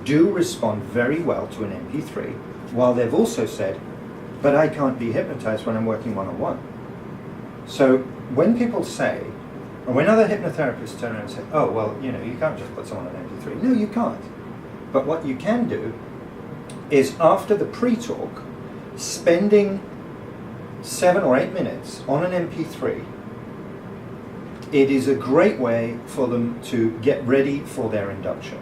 do respond very well to an MP3, while they've also said, but I can't be hypnotized when I'm working one-on-one. So when people say, or when other hypnotherapists turn around and say, oh, well, you know, you can't just put someone on MP3. No, you can't. But what you can do is, after the pre-talk, spending 7 or 8 minutes on an MP3, it is a great way for them to get ready for their induction.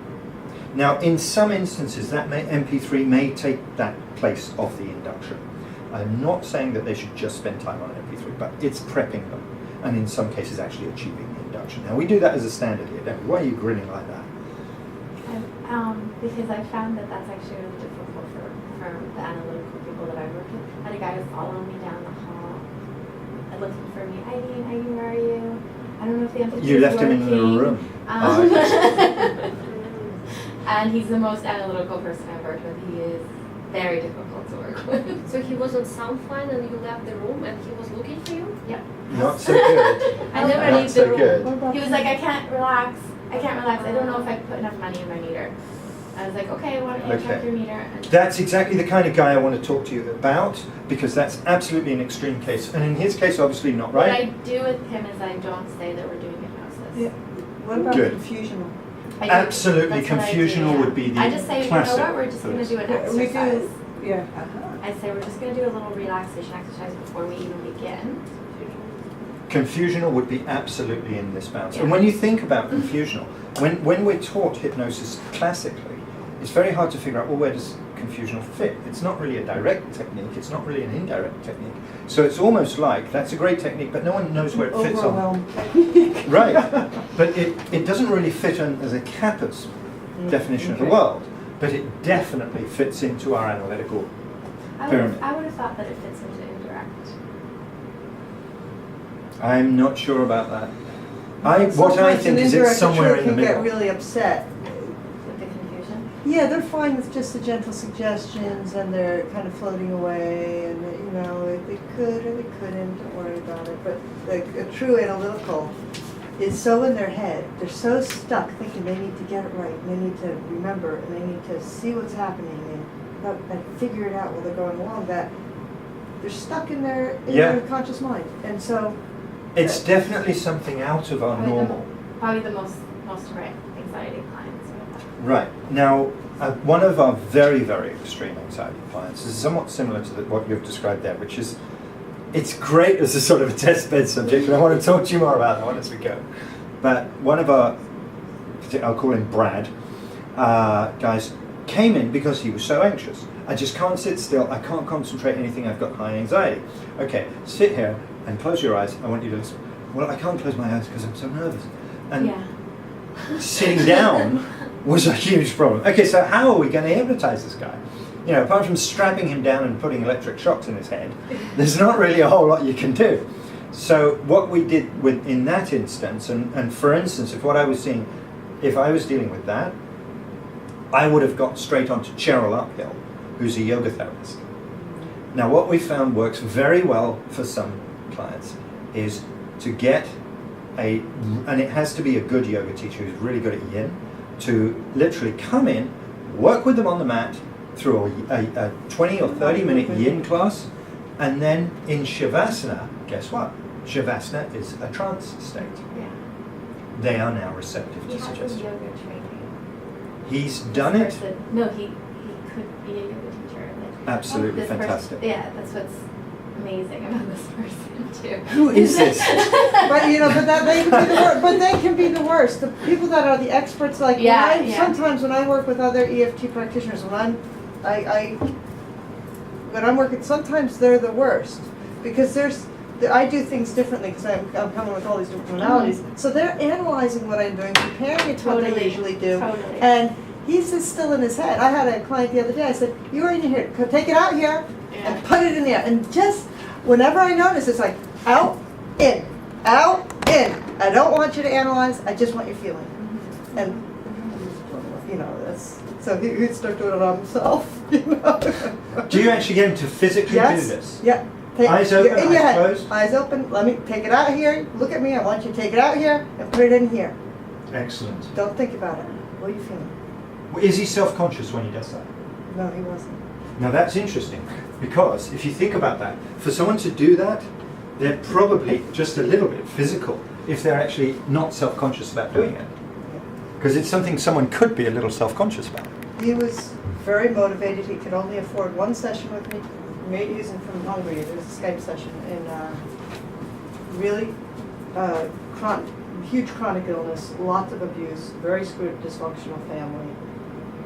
Now, in some instances, that MP3 may take that place of the induction. I'm not saying that they should just spend time on an MP3, but it's prepping them, and in some cases actually achieving the induction. Now, we do that as a standard here, don't we? Why are you grinning like that? Because I found that that's actually really difficult for the analytical people that I work with. I had a guy who followed me down the hall and looking for me. Eileen, where are you? I don't know if the MP3 You left him in the room. And he's the most analytical person I've worked with. He is very difficult to work with. So he was on sound fine and you left the room and he was looking for you? Yep. Not so good. I never Not leave so the room. good. He was like, I can't relax. I don't know if I put enough money in my meter. I was like, okay, why don't you check your meter? And That's exactly the kind of guy I want to talk to you about, because that's absolutely an extreme case. And in his case, obviously not, what right? I do with him is I don't say that we're doing hypnosis. Yeah. What about Good. confusional? I do. Absolutely, That's what I do, confusional yeah. would be the I just say, classic you know what, we're just for going to this. do an Yeah, we do. exercise. Yeah. I say we're just going to do a little relaxation exercise before we even begin. Confusional would be absolutely in this bounce. Yeah. And when you think about confusional, when we're taught hypnosis classically, it's very hard to figure out, well, where does confusional fit? It's not really a direct technique, it's not really an indirect technique. So it's almost like, that's a great technique, but no one knows where it fits on. Right, but it doesn't really fit on as a Kappa's definition of the world, but it definitely fits into our analytical pyramid. I would have thought that it fits into indirect. I'm not sure about that. What I Sometimes think an is indirect it's somewhere in the can get middle. really upset. With the confusion. Yeah, they're fine with just the gentle suggestions and they're kind of floating away and, you know, they could or they couldn't, don't worry about it. But a true analytical is so in their head, they're so stuck thinking they need to get it right, and they need to remember, and they need to see what's happening and figure it out while they're going along, that they're stuck in their conscious mind. And so It's definitely something out of our normal. Probably the most anxiety clients. Right. Now, one of our very, very extreme anxiety clients is somewhat similar to what you've described there, which is, it's great as a sort of a test bed subject, and I want to talk to you more about that one as we go. But one of our, I'll call him Brad, guys, came in because he was so anxious. I just can't sit still, I can't concentrate anything, I've got high anxiety. Okay, sit here and close your eyes, I want you to listen. Well, I can't close my eyes because I'm so nervous. And sitting down was a huge problem. Okay, so how are we going to hypnotize this guy? You know, apart from strapping him down and putting electric shocks in his head, there's not really a whole lot you can do. So what we did in that instance, and for instance, if what I was seeing, if I was dealing with that, I would have got straight onto Cheryl Uphill, who's a yoga therapist. Now what we found works very well for some clients is to get and it has to be a good yoga teacher who's really good at yin, to literally come in, work with them on the mat through a 20 or 30 minute yin class, and then in Shavasana, guess what? Shavasana is a trance state. Yeah. They are now receptive to He has his suggestion. yoga training. He's done it. No, he could be a yoga teacher. Like, Absolutely this fantastic. Yeah, that's what's amazing about this person too. Who is this? but you know, but they can be the worst. The people that are the experts, like sometimes when I work with other EFT practitioners, when I'm working, sometimes they're the worst because I do things differently because I'm coming with all these different modalities. So they're analyzing what I'm doing, comparing it to what they usually do, and he's just still in his head. I had a client the other day. I said, "You're in here. Take it out here and put it in there." And just whenever I notice, it's like out, in, out, in. I don't want you to analyze. I just want your feeling. And you know, that's so he'd start doing it on himself. You know. Do you actually get him to physically do this? Yeah. Eyes open, eyes closed? Eyes open. Let me take it out here. Look at me. I want you to take it out here and put it in here. Excellent. Don't think about it. What are you feeling? Is he self-conscious when he does that? No, he wasn't. Now that's interesting, because if you think about that, for someone to do that, they're probably just a little bit physical if they're actually not self-conscious about doing it. Because it's something someone could be a little self-conscious about. He was very motivated. He could only afford one session with me. Maybe he's from Hungary. It was a Skype session. And really huge chronic illness, lots of abuse, very screwed, dysfunctional family.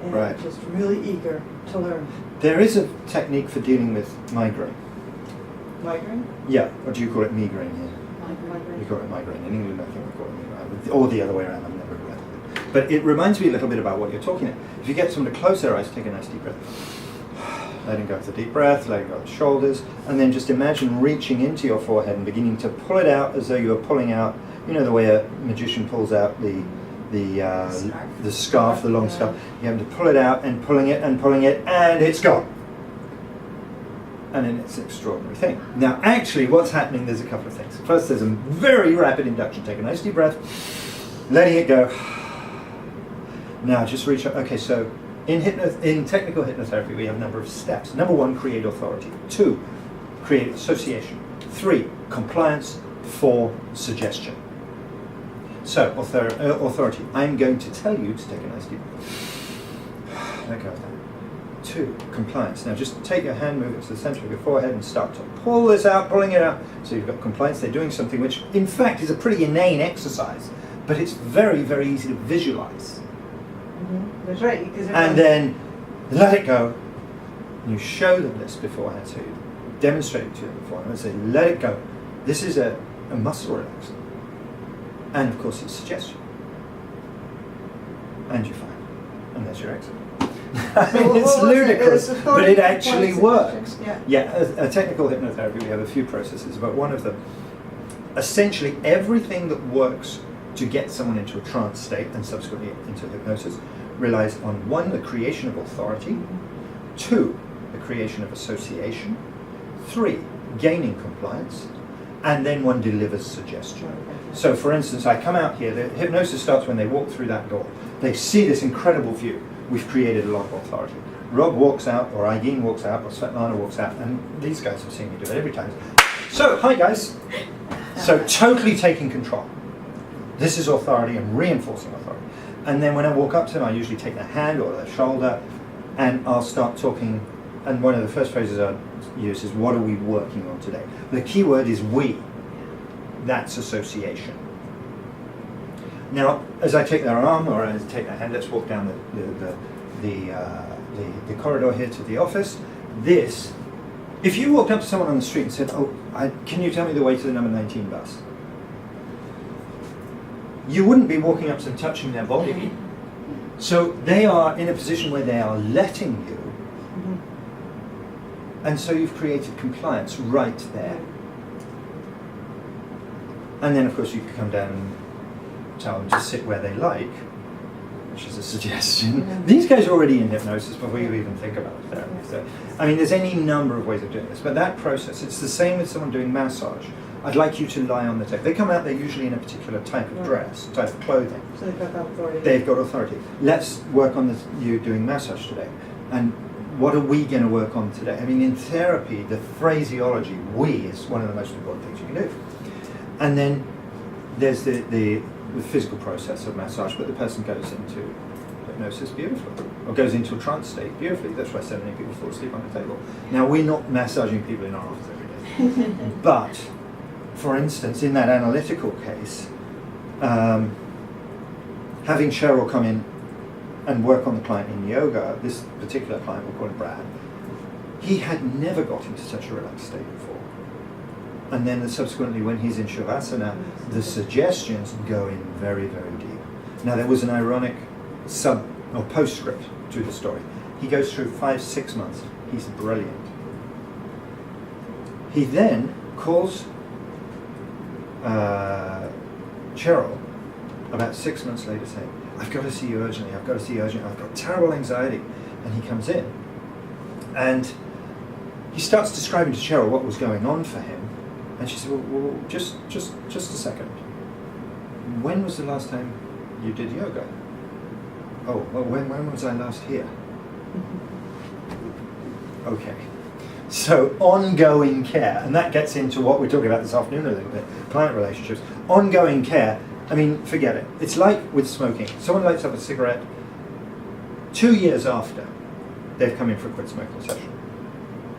And Right. just really eager to learn. There is a technique for dealing with migraine. Migraine? Yeah, or do you call it migraine here? You Migraine. call it migraine. In England, I think we call it migraine. Or the other way around, I've never read it. But it reminds me a little bit about what you're talking about. If you get someone to close their eyes, take a nice deep breath. Letting go of the deep breath, letting go of the shoulders, and then just imagine reaching into your forehead and beginning to pull it out as though you were pulling out, you know, the way a magician pulls out the scarf, the long scarf. You have to pull it out and pulling it, and it's gone. And then it's an extraordinary thing. Now, actually, what's happening, there's a couple of things. First, there's a very rapid induction. Take a nice deep breath, letting it go. Now, just reach up. Okay, so in technical hypnotherapy, we have a number of steps. Number 1, create authority. 2, create association. 3, compliance. 4, suggestion. So, authority. I'm going to tell you to take a nice deep breath. Let go of that. 2, compliance. Now just take your hand, move it to the center of your forehead and start to pull this out, pulling it out. So you've got compliance. They're doing something which, in fact, is a pretty inane exercise, but it's very, very easy to visualize. Mm-hmm. That's right. Because And then let it go. And you show them this beforehand, so you demonstrate it to them beforehand and say, let it go. This is a muscle relaxer. And of course it's suggestion. And you're fine. And there's your exit. I mean, it's ludicrous, but it actually works. Yeah, a technical hypnotherapy, we have a few processes, but one of them, essentially everything that works to get someone into a trance state and subsequently into hypnosis relies on 1, the creation of authority, 2, the creation of association, 3, gaining compliance, and then one delivers suggestion. So for instance, I come out here, the hypnosis starts when they walk through that door. They see this incredible view. We've created a lot of authority. Rob walks out, or Aigeen walks out, or Svetlana walks out, and these guys have seen me do it every time. So, hi guys. So totally taking control. This is authority and reinforcing authority. And then when I walk up to them, I usually take their hand or their shoulder, and I'll start talking. And one of the first phrases I use is, what are we working on today? The key word is we. That's association. Now, as I take their arm or as I take their hand, let's walk down the corridor here to the office. This, if you walked up to someone on the street and said, can you tell me the way to the number 19 bus? You wouldn't be walking up to them touching their body. So they are in a position where they are letting you. And so you've created compliance right there. And then, of course, you could come down and tell them to sit where they like, which is a suggestion. Yeah. These guys are already in hypnosis before you even think about therapy. So, I mean, there's any number of ways of doing this, but that process, it's the same with someone doing massage. I'd like you to lie on the table. They come out, they're usually in a particular type of dress, type of clothing. So they've got that authority. They've got authority. Let's work on you doing massage today. And what are we going to work on today? I mean, in therapy, the phraseology, we, is one of the most important things you can do. And then there's the physical process of massage, but the person goes into hypnosis beautifully, or goes into a trance state beautifully. That's why so many people fall asleep on the table. Now, we're not massaging people in our office every day. But, for instance, in that analytical case, having Cheryl come in and work on the client in yoga, this particular client, we'll call him Brad, he had never got into such a relaxed state before. And then subsequently, when he's in Shavasana, the suggestions go in very, very deep. Now, there was an ironic postscript to the story. He goes through 5-6 months. He's brilliant. He then calls Cheryl about 6 months later saying, I've got to see you urgently, I've got to see you urgently, I've got terrible anxiety. And he comes in. And he starts describing to Cheryl what was going on for him. And she said, well, just a second. When was the last time you did yoga? Oh, well, when was I last here? Okay. So ongoing care, and that gets into what we're talking about this afternoon a little bit, client relationships. Ongoing care, I mean, forget it. It's like with smoking. Someone lights up a cigarette 2 years after they've come in for a quit smoking session.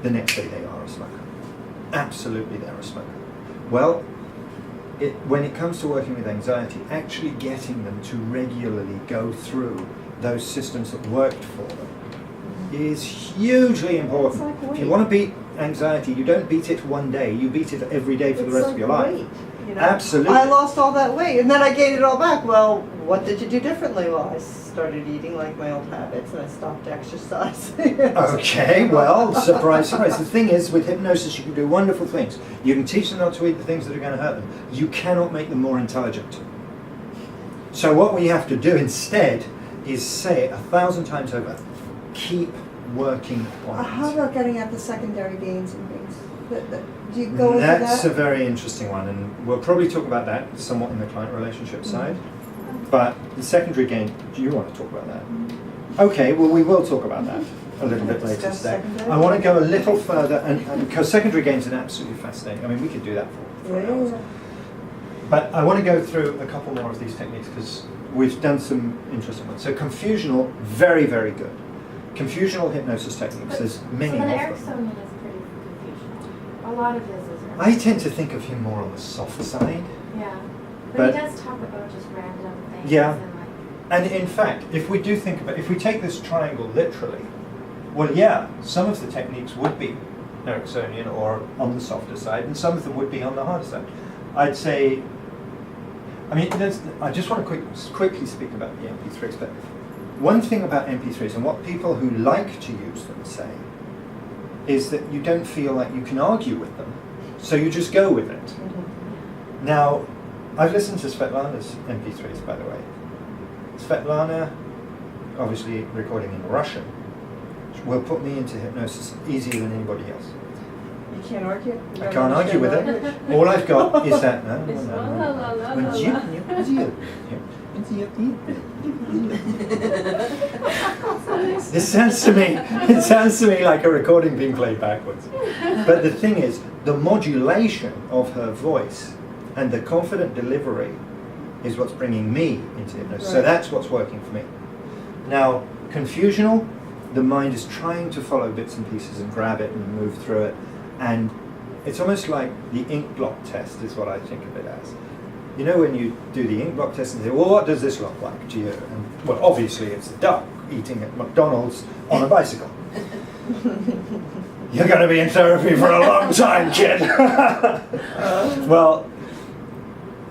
The next day they are a smoker. Absolutely they're a smoker. Well, when it comes to working with anxiety, actually getting them to regularly go through those systems that worked for them is hugely important. It's like if you weight. want to beat anxiety, you don't beat it one day, you beat it every day for the rest of your life. Weight, you know? Absolutely. I lost all that weight and then I gained it all back. Well, what did you do differently? Well, I started eating like my old habits and I stopped exercising. Okay, well, surprise, surprise. The thing is, with hypnosis, you can do wonderful things. You can teach them not to eat the things that are going to hurt them. You cannot make them more intelligent. So what we have to do instead is say it 1,000 times over. Keep working on How it. about getting at the secondary gains and things? Do you go into That's that? a very interesting one, and we'll probably talk about that somewhat in the client relationship side. But the secondary gain, do you want to talk about that? Okay, well, we will talk about that a little bit later Discuss today. secondary. I want to go a little further, and because secondary gains are absolutely fascinating. I mean, we could do that for hours. Yeah. But I want to go through a couple more of these techniques because we've done some interesting ones. So confusional, very, very good. Confusional hypnosis techniques, there's many So then of Ericksonian them. is pretty confusional. A lot of his is I tend to think of him more on the soft side. Yeah. but- But he does talk about just random things. Yeah. And like, And in fact, if we do think about, if we take this triangle literally, well, yeah, some of the techniques would be Ericksonian or on the softer side, and some of them would be on the harder side. I'd say, I mean, I just want to quickly speak about the MP3s, but one thing about MP3s, and what people who like to use them say, is that you don't feel like you can argue with them, so you just go with it. Now, I've listened to Svetlana's MP3s, by the way. Svetlana, obviously recording in Russian, will put me into hypnosis easier than anybody else. You can't argue? You I don't can't argue with understand it. All I've got is that. It's la la la la la This sounds to me. It sounds to me like a recording being played backwards. But the thing is, the modulation of her voice and the confident delivery is what's bringing me into hypnosis. So Right. that's what's working for me. Now, confusional, the mind is trying to follow bits and pieces and grab it and move through it. And it's almost like the ink block test is what I think of it as. You know, when you do the ink block test and say, well, what does this look like to you? And, well, obviously it's a duck eating at McDonald's on a bicycle. You're going to be in therapy for a long time, kid. Well,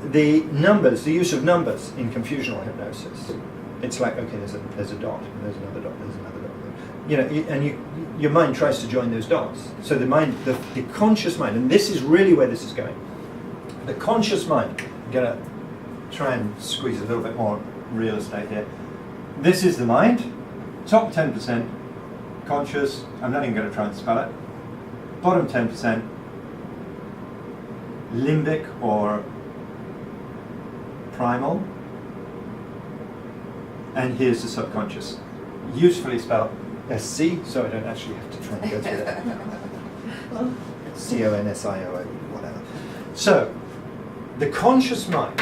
the numbers, the use of numbers in confusional hypnosis, it's like, okay, there's a dot, and there's another dot, there's another dot. You know, your mind tries to join those dots. So the mind, the conscious mind, and this is really where this is going. The conscious mind, I'm going to try and squeeze a little bit more real estate here. This is the mind, top 10% conscious, I'm not even going to try and spell it. Bottom 10% limbic or primal, and here's the subconscious, usefully spelled SC, so I don't actually have to try and go through that. CONSIO, whatever. So, the conscious mind,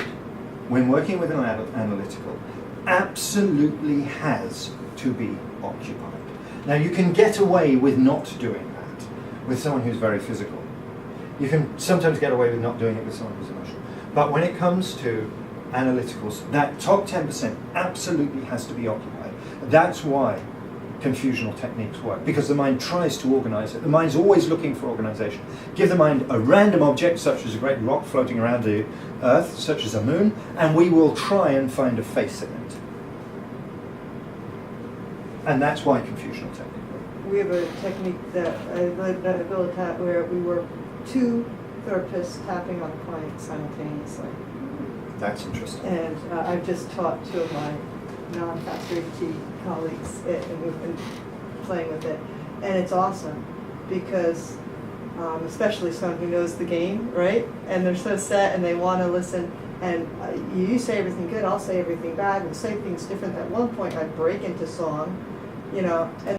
when working with an analytical, absolutely has to be occupied. Now, you can get away with not doing that with someone who's very physical. You can sometimes get away with not doing it with someone who's emotional. But when it comes to analyticals, that top 10% absolutely has to be occupied. That's why confusional techniques work, because the mind tries to organize it. The mind's always looking for organization. Give the mind a random object, such as a great rock floating around the earth, such as a moon, and we will try and find a face in it. And that's why confusional technique works. We have a technique that I learned at Abilitat where we work two therapists tapping on a client simultaneously. That's interesting. And I've just taught two of my non-faster ET colleagues it, and we've been playing with it. And it's awesome because, especially someone who knows the game, right? And they're so set and they want to listen. And you say everything good, I'll say everything bad, and say things different. At one point, I'd break into song, you know, and